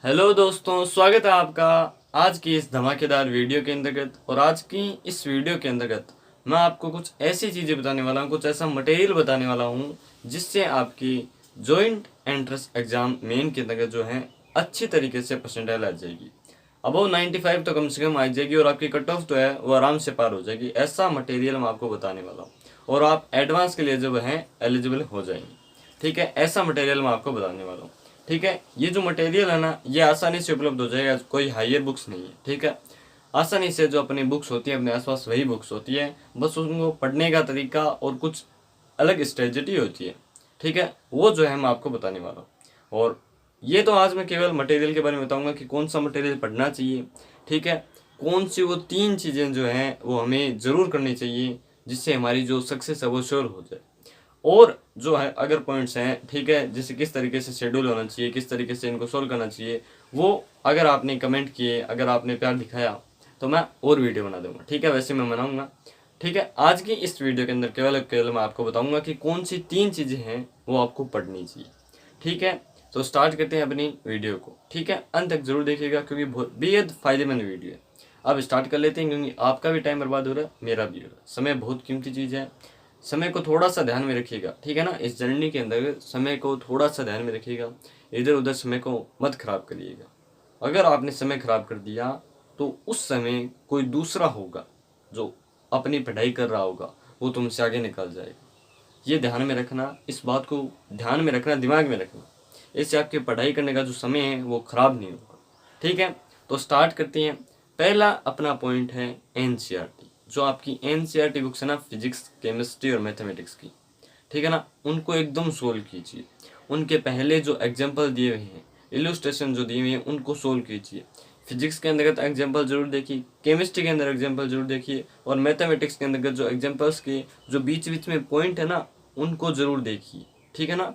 Hello दोस्तों, स्वागत है आपका आज की इस धमाकेदार वीडियो के अंतर्गत। और आज की इस वीडियो के अंतर्गत मैं आपको कुछ ऐसी चीज़ें बताने वाला हूँ, कुछ ऐसा मटेरियल बताने वाला हूँ जिससे आपकी जॉइंट एंट्रेंस एग्ज़ाम मेन के अंतर्गत जो है अच्छी तरीके से परसेंटाइल आ जाएगी। अबव 95 तो कम से कम आ जाएगी और आपकी कट ऑफ तो है वो आराम से पार हो जाएगी। ऐसा मटेरियल मैं आपको बताने वाला हूँ और आप एडवांस के लिए जो है एलिजिबल हो जाएंगे। ठीक है, ऐसा मटेरियल मैं आपको बताने वाला हूँ। ठीक है, ये जो मटेरियल है ना, ये आसानी से उपलब्ध हो जाएगा, कोई हायर बुक्स नहीं है। ठीक है, आसानी से जो अपनी बुक्स होती है अपने आसपास वही बुक्स होती है, बस उनको पढ़ने का तरीका और कुछ अलग स्ट्रेटजी होती है। ठीक है, वो जो है मैं आपको बताने वाला हूँ। और ये तो आज मैं केवल मटेरियल के बारे में बताऊंगा कि कौन सा मटेरियल पढ़ना चाहिए। ठीक है, कौन सी वो 3 चीज़ें जो हैं वो हमें ज़रूर करनी चाहिए जिससे हमारी जो सक्सेस है वो श्योर हो जाए। और जो है अगर पॉइंट्स हैं, ठीक है, जैसे किस तरीके से शेड्यूल होना चाहिए, किस तरीके से इनको सोल्व करना चाहिए, वो अगर आपने कमेंट किए, अगर आपने प्यार दिखाया तो मैं और वीडियो बना दूंगा। ठीक है, वैसे मैं बनाऊंगा। ठीक है, आज की इस वीडियो के अंदर केवल मैं आपको बताऊंगा कि कौन सी 3 चीज़ें हैं वो आपको पढ़नी चाहिए। ठीक है, तो स्टार्ट करते हैं अपनी वीडियो को। ठीक है, अंत तक जरूर देखिएगा क्योंकि बहुत बेहद फायदेमंद वीडियो है। अब स्टार्ट कर लेते हैं क्योंकि आपका भी टाइम बर्बाद हो रहा है, मेरा भी हो रहा है। समय बहुत कीमती चीज़ है, समय को थोड़ा सा ध्यान में रखिएगा। ठीक है ना, इस जर्नी के अंदर समय को थोड़ा सा ध्यान में रखिएगा, इधर उधर समय को मत खराब करिएगा। अगर आपने समय खराब कर दिया तो उस समय कोई दूसरा होगा जो अपनी पढ़ाई कर रहा होगा, वो तुमसे आगे निकल जाएगा। ये ध्यान में रखना, इस बात को ध्यान में रखना, दिमाग में रखना। इससे आपके पढ़ाई करने का जो समय है वो खराब नहीं होगा। ठीक है, तो स्टार्ट करते हैं। पहला अपना पॉइंट है एनसीईआरटी। जो आपकी एनसीईआरटी बुक्स है ना, फिजिक्स, केमिस्ट्री और मैथमेटिक्स की, ठीक है ना, उनको एकदम सोल्व कीजिए। उनके पहले जो एग्जाम्पल दिए हुए हैं, इलुस्ट्रेशन जो दिए हुए हैं, उनको सोल्व कीजिए। फिजिक्स के अंतर्गत एग्जाम्पल जरूर देखिए, केमिस्ट्री के अंदर एग्जाम्पल जरूर देखिए, और मैथमेटिक्स के अंतर्गत जो एग्जाम्पल्स के जो बीच बीच में पॉइंट है ना, उनको जरूर देखिए। ठीक है ना,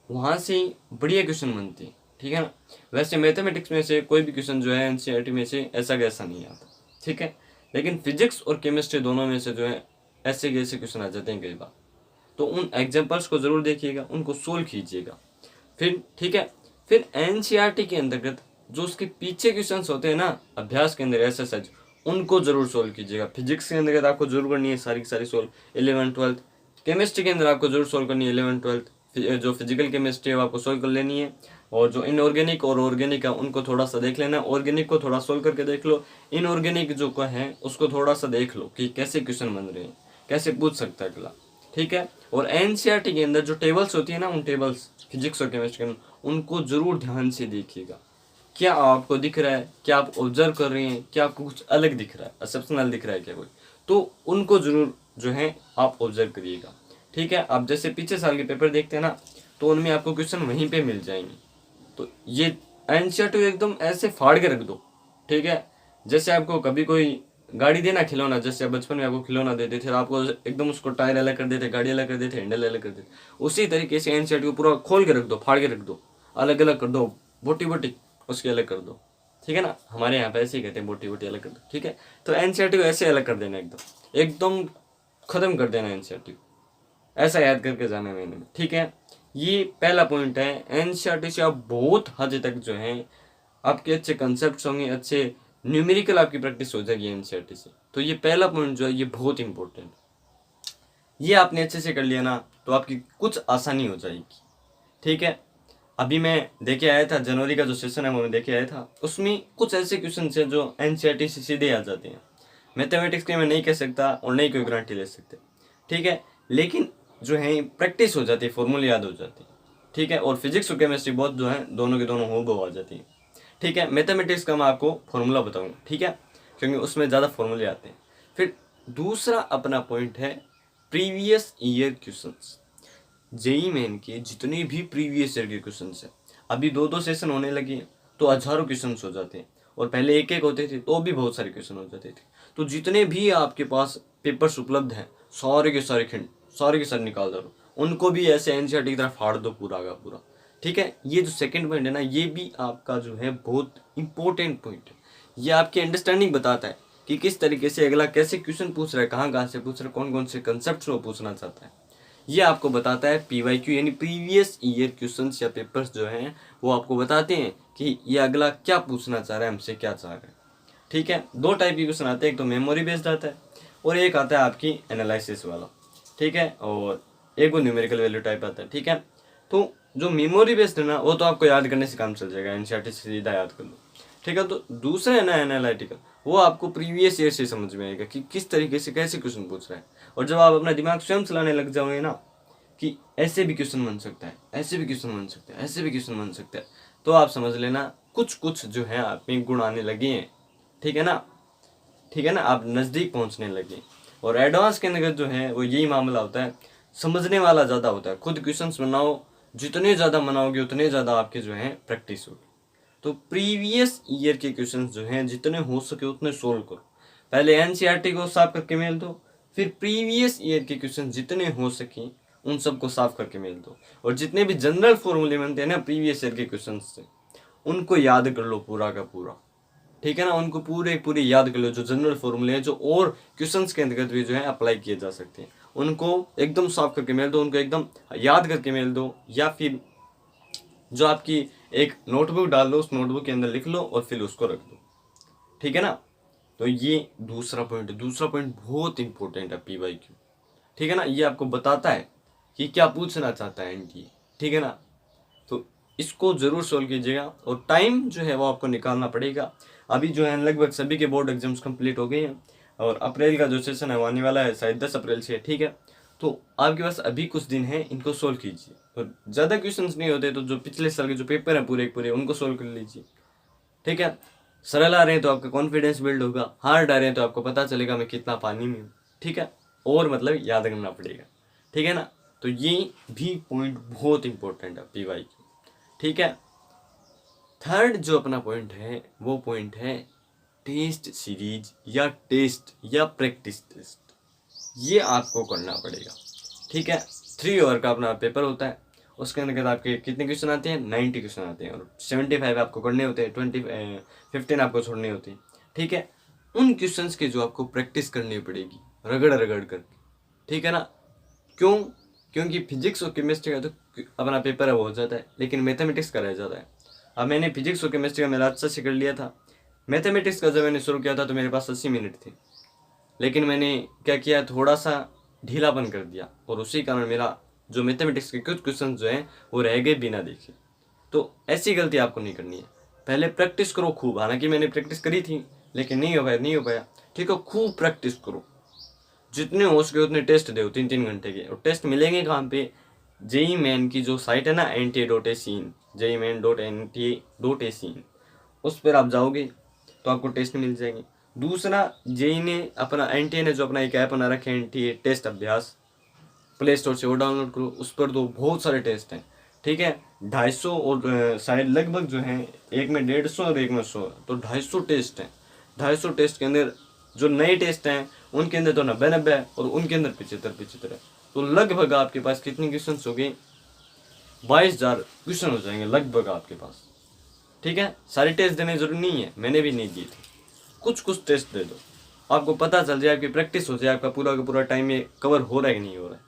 वहाँ से बढ़िया क्वेश्चन बनते हैं। ठीक है ना, वैसे मैथमेटिक्स में से कोई भी क्वेश्चन जो है एनसीईआरटी में से ऐसा कैसा नहीं आता। ठीक है, लेकिन फिजिक्स और केमिस्ट्री दोनों में से जो है ऐसे कैसे क्वेश्चन आ जाते हैं कई बार। तो उन एग्जाम्पल्स को जरूर देखिएगा, उनको सोल्व कीजिएगा। फिर ठीक है, फिर एनसीईआरटी के अंतर्गत जो उसके पीछे क्वेश्चंस होते हैं ना, अभ्यास के अंदर एक्सरसाइज, उनको जरूर सोल्व कीजिएगा। फिजिक्स के अंतर्गत आपको जरूर करनी है सारी की सारी सोल्व, 11 12। केमिस्ट्री के अंदर आपको जरूर सोल्व करनी है 11 12। जो फिजिकल केमिस्ट्री है वो आपको सोल्व कर लेनी है। और जो इनऑर्गेनिक और ऑर्गेनिक है उनको थोड़ा सा देख लेना। ऑर्गेनिक को थोड़ा सोल्व करके देख लो, इनऑर्गेनिक जो का है उसको थोड़ा सा देख लो कि कैसे क्वेश्चन बन रहे हैं, कैसे पूछ सकता है अगला। ठीक है, और एनसीईआरटी के अंदर जो टेबल्स होती है ना, उन टेबल्स फिजिक्स और केमिस्ट्री के उनको जरूर ध्यान से देखिएगा। क्या आपको दिख रहा है, क्या आप ऑब्जर्व कर रहे हैं, क्या आपको कुछ अलग दिख रहा है, एक्सेप्शनल दिख रहा है क्या कोई, तो उनको जरूर जो है आप ऑब्जर्व करिएगा। ठीक है, आप जैसे पीछे साल के पेपर देखते हैं ना, तो उनमें आपको क्वेश्चन वहीं पे मिल जाएंगे। तो ये एनसीईआरटी एकदम ऐसे फाड़ के रख दो। ठीक है, जैसे आपको कभी कोई गाड़ी देना खिलौना, जैसे बचपन में आपको खिलौना देते थे, आपको एकदम उसको टायर अलग कर देते, गाड़ी अलग कर देते, हैंडल अलग कर देते, उसी तरीके से एनसीईआरटी को पूरा खोल के रख दो, फाड़ के रख दो, अलग अलग कर दो, बोटी बोटी उसकी अलग कर दो। ठीक है ना, हमारे यहाँ पे ऐसे ही कहते हैं, बोटी बोटी अलग कर दो। ठीक है, तो एनसीईआरटी को ऐसे अलग कर देना, एकदम एकदम खत्म कर देना एनसीईआरटी को, ऐसा याद करके जाना है मैंने। ठीक है, ये पहला पॉइंट है। एनसीईआरटी से आप बहुत हद तक जो है आपके अच्छे कंसेप्ट होंगे, अच्छे न्यूमेरिकल आपकी प्रैक्टिस हो जाएगी एनसीईआरटी से। तो ये पहला पॉइंट जो है ये बहुत इंपॉर्टेंट, ये आपने अच्छे से कर लिया ना तो आपकी कुछ आसानी हो जाएगी। ठीक है, अभी मैं देखे आया था, जनवरी का जो सेशन है वो मैं देखे आया था, उसमें कुछ ऐसे क्वेश्चन है जो एनसीईआरटी से सीधे आ जाते हैं। मैथमेटिक्स के मैं नहीं कह सकता और नहीं कोई गारंटी ले सकते। ठीक है, लेकिन जो है प्रैक्टिस हो जाती है, फॉर्मूले याद हो जाती है। ठीक है, और फिजिक्स और केमिस्ट्री बहुत जो है दोनों के दोनों हो आ जाती है। ठीक है, मैथमेटिक्स का मैं आपको फॉर्मूला बताऊंगा। ठीक है, क्योंकि उसमें ज़्यादा फॉर्मूले आते हैं। फिर दूसरा अपना पॉइंट है previous year questions. JEE Main के जितने भी प्रीवियस ईयर के क्वेश्चंस हैं, अभी 2 2 सेशन होने लगे तो हजारों क्वेश्चंस हो जाते हैं, और पहले एक एक होते थे तो भी बहुत सारे क्वेश्चन हो जाते थे। तो जितने भी आपके पास पेपर्स उपलब्ध हैं, सारे के सारे खंड, सारे के सारे निकाल दो, उनको भी ऐसे एनसीईआरटी की तरह फाड़ दो पूरा का पूरा। ठीक है, ये जो सेकंड पॉइंट है ना, ये भी आपका जो है बहुत इंपॉर्टेंट पॉइंट है। ये आपकी अंडरस्टैंडिंग बताता है कि किस तरीके से अगला कैसे क्वेश्चन पूछ रहा है, कहाँ कहाँ से पूछ रहा है, कौन कौन से कंसेप्ट वो पूछना चाहता है। ये आपको बताता है पीवाईक्यू, यानी प्रीवियस ईयर क्वेश्चंस या पेपर्स जो हैं वो आपको बताते हैं कि ये अगला क्या पूछना चाह रहा है, हमसे क्या चाह रहा है। ठीक है, दो टाइप के क्वेश्चन आते हैं, एक तो मेमोरी बेस्ड आता है और एक आता है आपकी एनालिसिस वाला। ठीक है, और एक वो न्यूमेरिकल वैल्यू टाइप आता है। ठीक है, तो जो मेमोरी बेस्ड है ना वो तो आपको याद करने से काम चल जाएगा, एनसीईआरटी से सीधा याद कर लो। ठीक है, तो दूसरा है ना एनालिटिकल, वो आपको प्रीवियस ईयर से समझ में आएगा कि किस तरीके से कैसे क्वेश्चन पूछ रहा है। और जब आप अपना दिमाग स्वयं चलाने लग जाओगे ना कि ऐसे भी क्वेश्चन बन सकता है, ऐसे भी क्वेश्चन बन सकता है, ऐसे भी क्वेश्चन बन सकता है, तो आप समझ लेना कुछ कुछ जो है आप में गुण आने लगे हैं। ठीक है ना, ठीक है ना, आप नज़दीक पहुंचने लगे। और एडवांस के अंदर जो है वो यही मामला होता है, समझने वाला ज़्यादा होता है। खुद क्वेश्चंस बनाओ, जितने ज़्यादा बनाओगे उतने ज़्यादा आपके जो है प्रैक्टिस होगी। तो प्रीवियस ईयर के क्वेश्चंस जो हैं जितने हो सके उतने सोल्व करो। पहले एनसीईआरटी को साफ करके मेल दो, फिर प्रीवियस ईयर के क्वेश्चन जितने हो सके उन सबको साफ करके मेल दो। और जितने भी जनरल फॉर्मूले बनते हैं ना प्रीवियस ईयर के क्वेश्चन से, उनको याद कर लो पूरा का पूरा। ठीक है ना, उनको पूरे याद कर लो, जो जनरल फॉर्मूले हैं जो और क्वेश्चंस के अंतर्गत भी जो है अप्लाई किए जा सकते हैं, उनको एकदम साफ करके मेल दो, उनको एकदम याद करके मेल दो। या फिर जो आपकी एक नोटबुक डाल दो, उस नोटबुक के अंदर लिख लो और फिर उसको रख दो। ठीक है ना, तो ये दूसरा पॉइंट है। दूसरा पॉइंट बहुत इंपॉर्टेंट है, पीवाईक्यू। ठीक है ना, ये आपको बताता है कि क्या पूछना चाहता है एनटीए। ठीक है ना, तो इसको जरूर सोल्व कीजिएगा। और टाइम जो है वो आपको निकालना पड़ेगा। अभी जो है लगभग सभी के बोर्ड एग्जाम्स कंप्लीट हो गए हैं और अप्रैल का जो सेशन है वो आने वाला है, शायद 10 अप्रैल से। ठीक है, तो आपके पास अभी कुछ दिन है, इनको सोल्व कीजिए। और ज़्यादा क्वेश्चंस नहीं होते तो जो पिछले साल के जो पेपर हैं पूरे पूरे उनको सोल्व कर लीजिए। ठीक है, सरल आ रहे हैं तो आपका कॉन्फिडेंस बिल्ड होगा, हार्ड आ रहे हैं तो आपको पता चलेगा मैं कितना पानी में हूँ। ठीक है, और मतलब याद करना पड़ेगा। ठीक है ना, तो ये भी पॉइंट बहुत इंपॉर्टेंट है पीवाईक्यू। ठीक है, थर्ड जो अपना पॉइंट है वो पॉइंट है टेस्ट सीरीज या टेस्ट या प्रैक्टिस टेस्ट। ये आपको करना पड़ेगा। ठीक है, 3 आवर का अपना पेपर होता है, उसके अंदर आपके कितने क्वेश्चन आते हैं, 90 क्वेश्चन आते हैं और 75 आपको करने होते हैं, 15 आपको छोड़ने होते हैं। ठीक है, उन क्वेश्चंस के जो आपको प्रैक्टिस करनी पड़ेगी रगड़ रगड़ करके। ठीक है ना, क्यों? क्योंकि फिजिक्स और केमिस्ट्री का तो अपना पेपर है वो हो जाता है, लेकिन मैथमेटिक्स का रह जाता है। अब मैंने फिजिक्स और केमिस्ट्री का मेरा अच्छा से कर लिया था। मैथमेटिक्स का जब मैंने शुरू किया था तो मेरे पास 80 मिनट थे, लेकिन मैंने क्या किया, थोड़ा सा ढीलापन कर दिया और उसी कारण मेरा जो मैथमेटिक्स के कुछ क्वेश्चन जो हैं वो रह गए बिना देखे। तो ऐसी गलती आपको नहीं करनी है। पहले प्रैक्टिस करो खूब, हालांकि मैंने प्रैक्टिस करी थी लेकिन नहीं हो पाया। ठीक है, खूब प्रैक्टिस करो, जितने हो सके उतने टेस्ट दो 3-3 घंटे के। और टेस्ट मिलेंगे कहाँ पे, जेई मेन की जो साइट है ना NTA.ac, JEE-main.NTA.ac, उस पर आप जाओगे तो आपको टेस्ट मिल जाएंगे। दूसरा, जेई ने अपना NTA ने जो अपना एक ऐप बना रखे है NTA टेस्ट अभ्यास, प्ले स्टोर से वो डाउनलोड करो। उस पर तो बहुत सारे टेस्ट हैं। ठीक है, 250 और शायद लगभग जो है एक में 150 और एक में 100, तो 250 टेस्ट हैं। 250 टेस्ट के अंदर जो नए टेस्ट हैं उनके अंदर तो 90 है और उनके अंदर 75 है। तो लगभग आपके पास कितने क्वेश्चन हो गए, 22,000 क्वेश्चन हो जाएंगे लगभग आपके पास। ठीक है, सारे टेस्ट देने जरूरी नहीं है, मैंने भी नहीं दिए थे। कुछ कुछ टेस्ट दे दो, आपको पता चल जाए, आपकी प्रैक्टिस हो जाए, आपका पूरा का पूरा टाइम में कवर हो रहा है कि नहीं हो रहा है।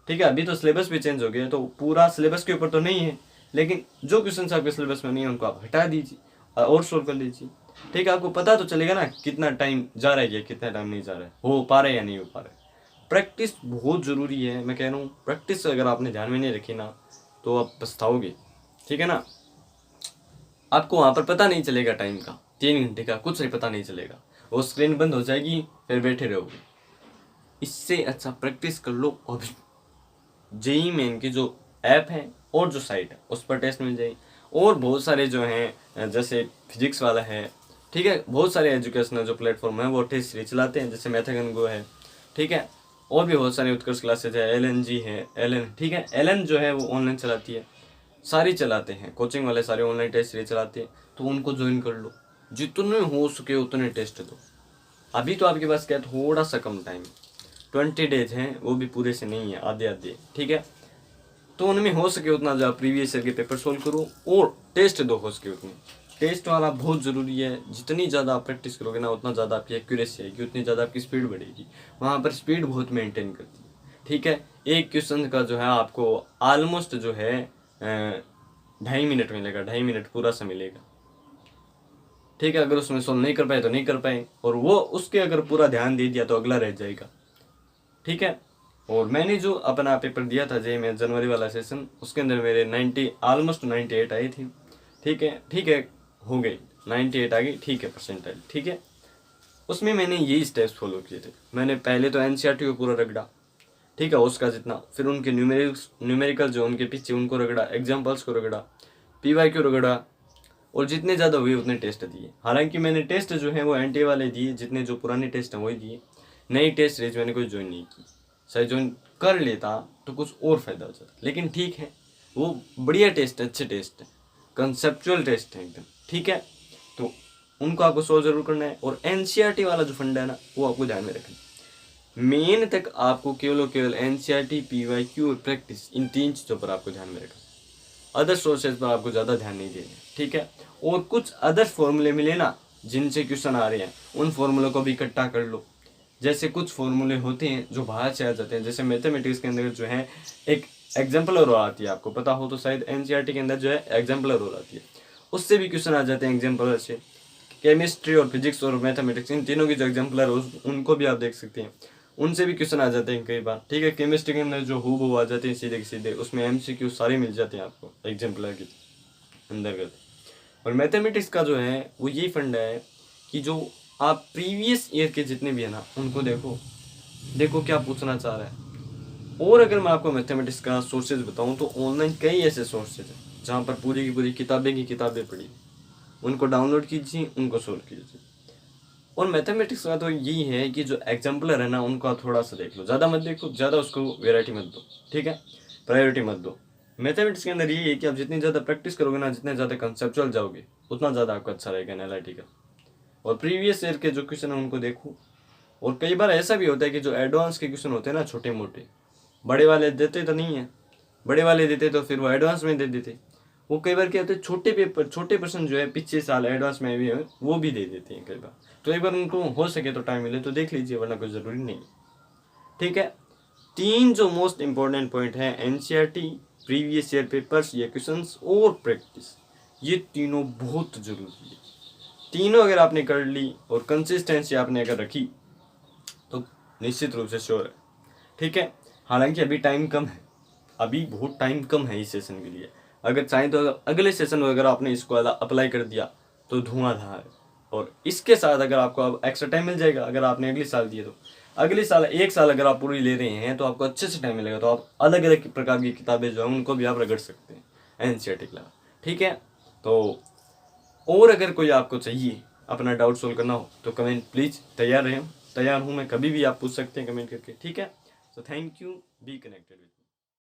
ठीक है, अभी तो सिलेबस भी चेंज हो गया है तो पूरा सिलेबस के ऊपर तो नहीं है, लेकिन जो क्वेश्चन आपके सिलेबस में नहीं है उनको आप हटा दीजिए और सोल्व कर लीजिए। ठीक है, आपको पता तो चलेगा ना कितना टाइम जा रहा है या कितना टाइम नहीं जा रहा है, हो पा रहा है या नहीं हो पा रहा है। प्रैक्टिस बहुत ज़रूरी है, मैं कह रहा हूँ। प्रैक्टिस अगर आपने ध्यान में नहीं रखी ना तो आप पछताओगे। ठीक है ना, आपको वहाँ पर पता नहीं चलेगा टाइम का, 3 घंटे का कुछ नहीं पता नहीं चलेगा, वो स्क्रीन बंद हो जाएगी फिर बैठे रहोगे। इससे अच्छा प्रैक्टिस कर लो। अभी जेई मेन की जो ऐप है और जो साइट है उस पर टेस्ट मिल जाएगी। और बहुत सारे जो हैं जैसे फिजिक्स वाला है, ठीक है, बहुत सारे एजुकेशनल जो प्लेटफॉर्म है वो टेस्ट सीरीज चलाते हैं, जैसे मैथगन गो है। ठीक है, और भी बहुत सारे उत्कर्ष क्लासेज है, LNG है, LN। ठीक है, LN जो है वो ऑनलाइन चलाती है, सारी चलाते हैं, कोचिंग वाले सारे ऑनलाइन टेस्ट सीरीज चलाते हैं, तो उनको ज्वाइन कर लो। जितने हो सके उतने टेस्ट दो। अभी तो आपके पास क्या थोड़ा सा कम टाइम, 20 डेज हैं, वो भी पूरे से नहीं है, आधे आधे। ठीक है, तो उनमें हो सके उतना ज़्यादा प्रीवियस ईयर के पेपर सोल्व करो और टेस्ट दो हो सके उतने। टेस्ट वाला बहुत ज़रूरी है, जितनी ज़्यादा आप प्रैक्टिस करोगे ना उतना ज़्यादा आपकी एक्यूरेसी आएगी, उतनी ज़्यादा आपकी स्पीड बढ़ेगी। वहाँ पर स्पीड बहुत मेंटेन करती है। ठीक है, एक क्वेश्चन का जो है आपको ऑलमोस्ट जो है 2.5 मिनट मिलेगा, 2.5 मिनट पूरा सा मिलेगा। ठीक है। अगर उसमें सोल्व नहीं कर पाए तो नहीं कर पाए, और वो उसके अगर पूरा ध्यान दे दिया तो अगला रह जाएगा। ठीक है। और मैंने जो अपना पेपर दिया था जे में जनवरी वाला सेशन, उसके अंदर मेरे 90 ऑलमोस्ट 98 आई थी। ठीक है हो गई 98 आ गई, ठीक है परसेंटाइल। ठीक है। उसमें मैंने यही स्टेप्स फॉलो किए थे। मैंने पहले तो एनसीईआरटी को पूरा रगड़ा, ठीक है, उसका जितना, फिर उनके न्यूमेरिकल जो उनके पीछे उनको रगड़ा, एग्जाम्पल्स को रगड़ा, पीवाईक्यू रगड़ा, और जितने ज़्यादा हुए उतने टेस्ट दिए। हालांकि मैंने टेस्ट जो है वो एनटीए वाले दिए, जितने जो पुराने टेस्ट हैं वही दिए। नई टेस्ट सीरीज मैंने कोई ज्वाइन नहीं की। शायद ज्वाइन कर लेता तो कुछ और फ़ायदा हो जाता, लेकिन ठीक है, वो बढ़िया टेस्ट है, अच्छे टेस्ट है, कंसेप्चुअल टेस्ट है एकदम। ठीक है। तो उनको आपको सॉल्व जरूर करना है। और एनसीईआरटी वाला जो फंडा है ना, वो आपको ध्यान में रखना। मेन तक आपको केवल और केवल एनसीईआरटी, पीवाईक्यू और प्रैक्टिस, इन 3 चीज़ों पर आपको ध्यान में रखना। अदर सोर्सेज पर आपको ज़्यादा ध्यान नहीं देना। ठीक है। और कुछ अदर फॉर्मूले मिले ना जिनसे क्वेश्चन आ रहे हैं, उन फॉर्मूलों को भी इकट्ठा कर लो। जैसे कुछ फॉर्मूले होते हैं जो बाहर से आ जाते हैं, जैसे मैथमेटिक्स के अंदर जो है एक एग्जाम्पलर रूल आती है, आपको पता हो तो शायद एनसीईआरटी के अंदर जो है एग्जाम्पलर रूल आती है, उससे भी क्वेश्चन आ जाते हैं एग्जाम्पलर से। केमिस्ट्री और फिजिक्स और मैथमेटिक्स, इन तीनों की जो एग्जाम्पलर उनको भी आप देख सकते हैं, उनसे भी क्वेश्चन आ जाते हैं कई बार। ठीक है। केमिस्ट्री के अंदर जो हूबहू आ जाते हैं सीधे के सीधे, उसमें एमसीक्यू सारे मिल जाते हैं आपको एग्जाम्पलर के अंतर्गत। और मैथमेटिक्स का जो है वो यही फंडा है कि जो आप प्रीवियस ईयर के जितने भी है ना, उनको देखो क्या पूछना चाह रहा है। और अगर मैं आपको मैथमेटिक्स का सोर्सेज बताऊं तो ऑनलाइन कई ऐसे सोर्सेज हैं जहाँ पर पूरी की पूरी किताबें की किताबें पड़ी, उनको डाउनलोड कीजिए, उनको सोल्व कीजिए। और मैथमेटिक्स का तो यही है कि जो एग्जाम्पलर है ना, उनको आप थोड़ा सा देख लो, ज़्यादा मत देखो, ज़्यादा उसको वेराइटी मत दो। ठीक है। प्रायोरिटी मत दो। मैथमेटिक्स के अंदर यही है कि आप जितनी ज़्यादा प्रैक्टिस करोगे ना, जितने ज़्यादा कंसेप्चुअल जाओगे, उतना ज़्यादा आपका अच्छा रहेगा एनएलआईटी का। और प्रीवियस ईयर के जो क्वेश्चन है उनको देखो। और कई बार ऐसा भी होता है कि जो एडवांस के क्वेश्चन होते हैं ना, छोटे मोटे, बड़े वाले देते तो नहीं है, बड़े वाले देते तो फिर वो एडवांस में दे देते। वो कई बार क्या होता है, छोटे पेपर, छोटे प्रश्न जो है पिछले साल एडवांस में भी है, वो भी दे देते हैं कई बार। तो एक बार उनको हो सके तो टाइम मिले तो देख लीजिए, वरना कोई ज़रूरी नहीं। ठीक है। 3 जो मोस्ट इंपॉर्टेंट पॉइंट है, एनसीईआरटी, प्रीवियस ईयर पेपर्स या क्वेश्चंस और प्रैक्टिस, ये तीनों बहुत जरूरी है। तीनों अगर आपने कर ली और कंसिस्टेंसी आपने अगर रखी तो निश्चित रूप से श्योर है। ठीक है। हालांकि अभी टाइम कम है, अभी बहुत टाइम कम है इस सेशन के लिए। अगर चाहें तो अगले सेशन में अगर आपने इसको अप्लाई कर दिया तो धुआंधार है। और इसके साथ अगर आपको अब एक्स्ट्रा टाइम मिल जाएगा, अगर आपने अगले साल दिए तो अगले साल 1 साल अगर आप पूरी ले रहे हैं तो आपको अच्छे से टाइम मिलेगा। तो आप अलग अलग प्रकार की किताबें जो हैं उनको भी आप रगड़ सकते हैं एनसीईआरटी के अलावा। ठीक है। तो और अगर कोई आपको चाहिए अपना डाउट सोल्व करना हो तो कमेंट प्लीज़, तैयार हूँ मैं, कभी भी आप पूछ सकते हैं कमेंट करके। ठीक है। So thank you, be connected with.